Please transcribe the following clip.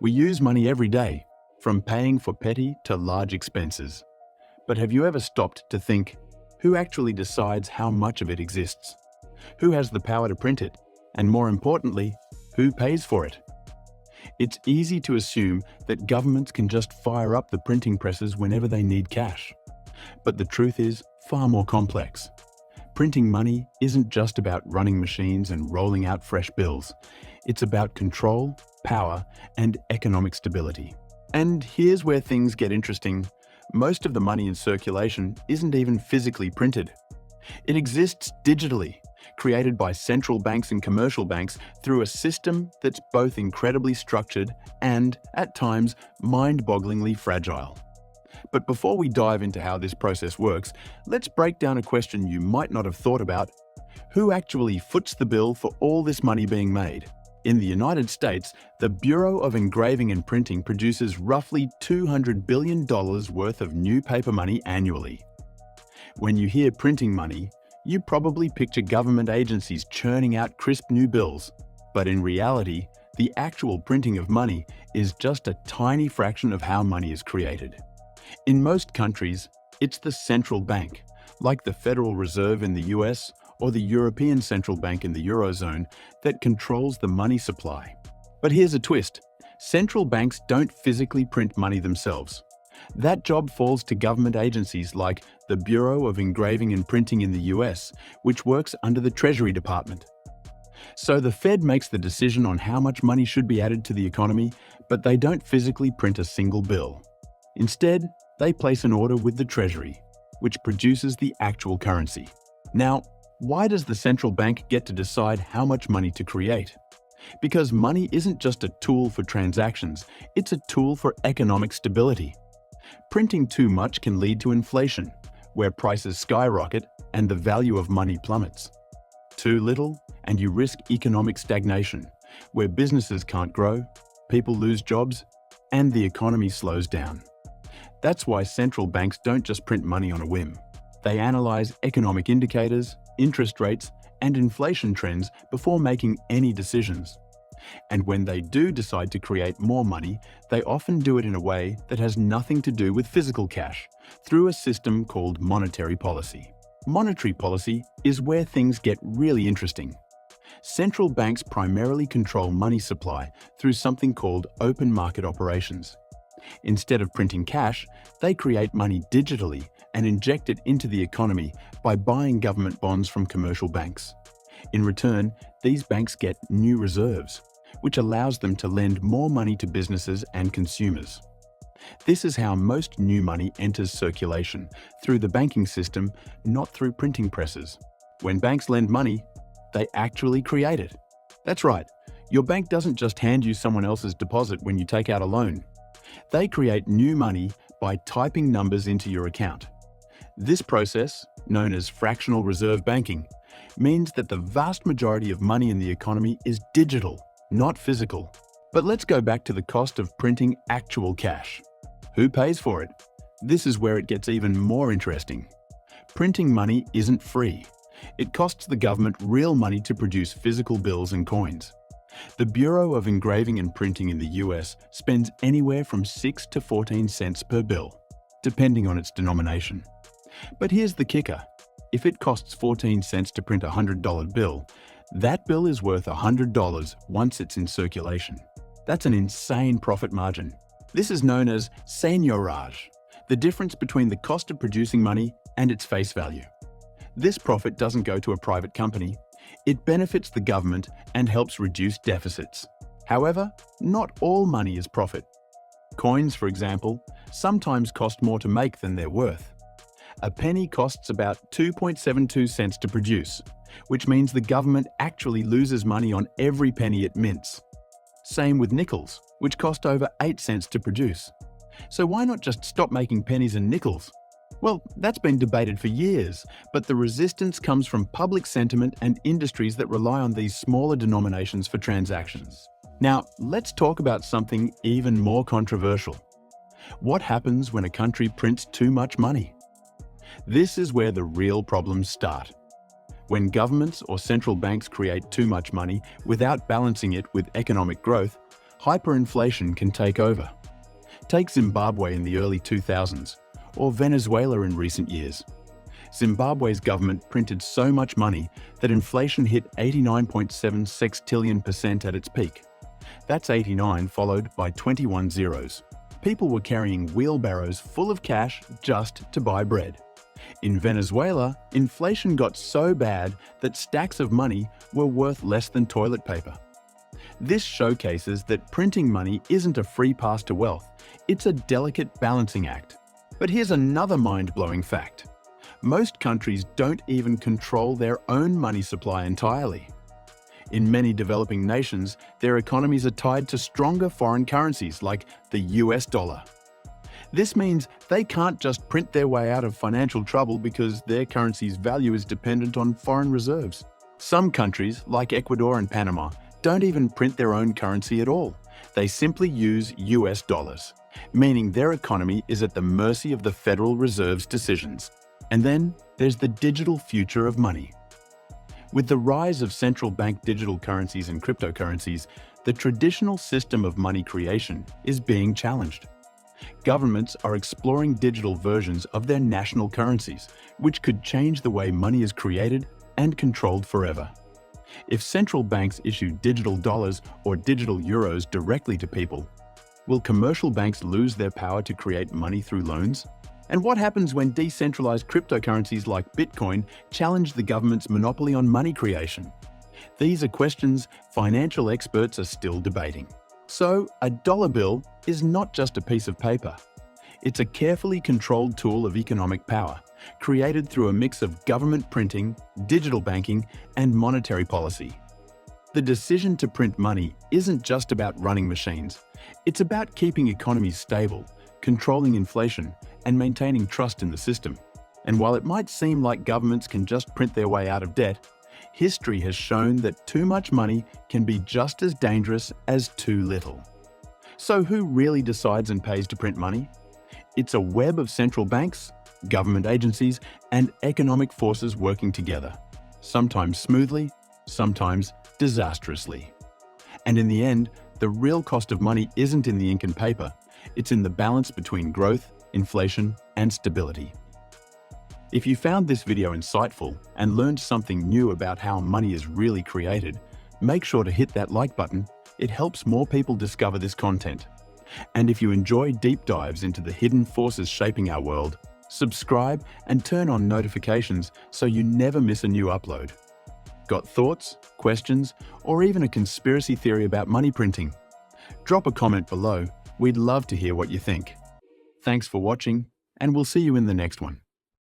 We use money every day, from paying for petty to large expenses. But have you ever stopped to think, who actually decides how much of it exists? Who has the power to print it? And more importantly, who pays for it? It's easy to assume that governments can just fire up the printing presses whenever they need cash. But the truth is far more complex. Printing money isn't just about running machines and rolling out fresh bills. It's about control, power, and economic stability. And here's where things get interesting. Most of the money in circulation isn't even physically printed. It exists digitally, created by central banks and commercial banks through a system that's both incredibly structured and, at times, mind-bogglingly fragile. But before we dive into how this process works, let's break down a question you might not have thought about. Who actually foots the bill for all this money being made? In the United States, the Bureau of Engraving and Printing produces roughly $200 billion worth of new paper money annually. When you hear printing money, you probably picture government agencies churning out crisp new bills. But in reality, the actual printing of money is just a tiny fraction of how money is created. In most countries, it's the central bank, like the Federal Reserve in the US or the European Central Bank in the Eurozone, that controls the money supply. But here's a twist. Central banks don't physically print money themselves. That job falls to government agencies like the Bureau of Engraving and Printing in the US, which works under the Treasury Department. So the Fed makes the decision on how much money should be added to the economy, but they don't physically print a single bill. Instead, they place an order with the Treasury, which produces the actual currency. Now, why does the central bank get to decide how much money to create? Because money isn't just a tool for transactions, it's a tool for economic stability. Printing too much can lead to inflation, where prices skyrocket and the value of money plummets. Too little, and you risk economic stagnation, where businesses can't grow, people lose jobs, and the economy slows down. That's why central banks don't just print money on a whim. They analyze economic indicators, interest rates, and inflation trends before making any decisions. And when they do decide to create more money, they often do it in a way that has nothing to do with physical cash, through a system called monetary policy. Monetary policy is where things get really interesting. Central banks primarily control money supply through something called open market operations. Instead of printing cash, they create money digitally and inject it into the economy by buying government bonds from commercial banks. In return, these banks get new reserves, which allows them to lend more money to businesses and consumers. This is how most new money enters circulation, through the banking system, not through printing presses. When banks lend money, they actually create it. That's right, your bank doesn't just hand you someone else's deposit when you take out a loan. They create new money by typing numbers into your account. This process, known as fractional reserve banking, means that the vast majority of money in the economy is digital, not physical. But let's go back to the cost of printing actual cash. Who pays for it? This is where it gets even more interesting. Printing money isn't free. It costs the government real money to produce physical bills and coins. The Bureau of Engraving and Printing in the US spends anywhere from 6 to 14 cents per bill, depending on its denomination. But here's the kicker. If it costs 14 cents to print a $100 bill, that bill is worth $100 once it's in circulation. That's an insane profit margin. This is known as seigniorage, the difference between the cost of producing money and its face value. This profit doesn't go to a private company. It benefits the government and helps reduce deficits. However, not all money is profit. Coins, for example, sometimes cost more to make than they're worth. A penny costs about 2.72 cents to produce, which means the government actually loses money on every penny it mints. Same with nickels, which cost over 8 cents to produce. So why not just stop making pennies and nickels? Well, that's been debated for years, but the resistance comes from public sentiment and industries that rely on these smaller denominations for transactions. Now, let's talk about something even more controversial. What happens when a country prints too much money? This is where the real problems start. When governments or central banks create too much money without balancing it with economic growth, hyperinflation can take over. Take Zimbabwe in the early 2000s, or Venezuela in recent years. Zimbabwe's government printed so much money that inflation hit 89.7 sextillion% at its peak. That's 89 followed by 21 zeros. People were carrying wheelbarrows full of cash just to buy bread. In Venezuela, inflation got so bad that stacks of money were worth less than toilet paper. This showcases that printing money isn't a free pass to wealth, it's a delicate balancing act. But here's another mind-blowing fact. Most countries don't even control their own money supply entirely. In many developing nations, their economies are tied to stronger foreign currencies like the US dollar. This means they can't just print their way out of financial trouble because their currency's value is dependent on foreign reserves. Some countries, like Ecuador and Panama, don't even print their own currency at all. They simply use US dollars, meaning their economy is at the mercy of the Federal Reserve's decisions. And then there's the digital future of money. With the rise of central bank digital currencies and cryptocurrencies, the traditional system of money creation is being challenged. Governments are exploring digital versions of their national currencies, which could change the way money is created and controlled forever. If central banks issue digital dollars or digital euros directly to people, will commercial banks lose their power to create money through loans? And what happens when decentralized cryptocurrencies like Bitcoin challenge the government's monopoly on money creation? These are questions financial experts are still debating. So, a dollar bill is not just a piece of paper. It's a carefully controlled tool of economic power, created through a mix of government printing, digital banking, and monetary policy. The decision to print money isn't just about running machines. It's about keeping economies stable, controlling inflation, and maintaining trust in the system. And while it might seem like governments can just print their way out of debt, history has shown that too much money can be just as dangerous as too little. So who really decides and pays to print money? It's a web of central banks, government agencies, and economic forces working together, sometimes smoothly, sometimes disastrously. And in the end, the real cost of money isn't in the ink and paper, it's in the balance between growth, inflation, and stability. If you found this video insightful and learned something new about how money is really created, make sure to hit that like button. It helps more people discover this content. And if you enjoy deep dives into the hidden forces shaping our world, subscribe and turn on notifications so you never miss a new upload. Got thoughts, questions, or even a conspiracy theory about money printing? Drop a comment below. We'd love to hear what you think. Thanks for watching, and we'll see you in the next one.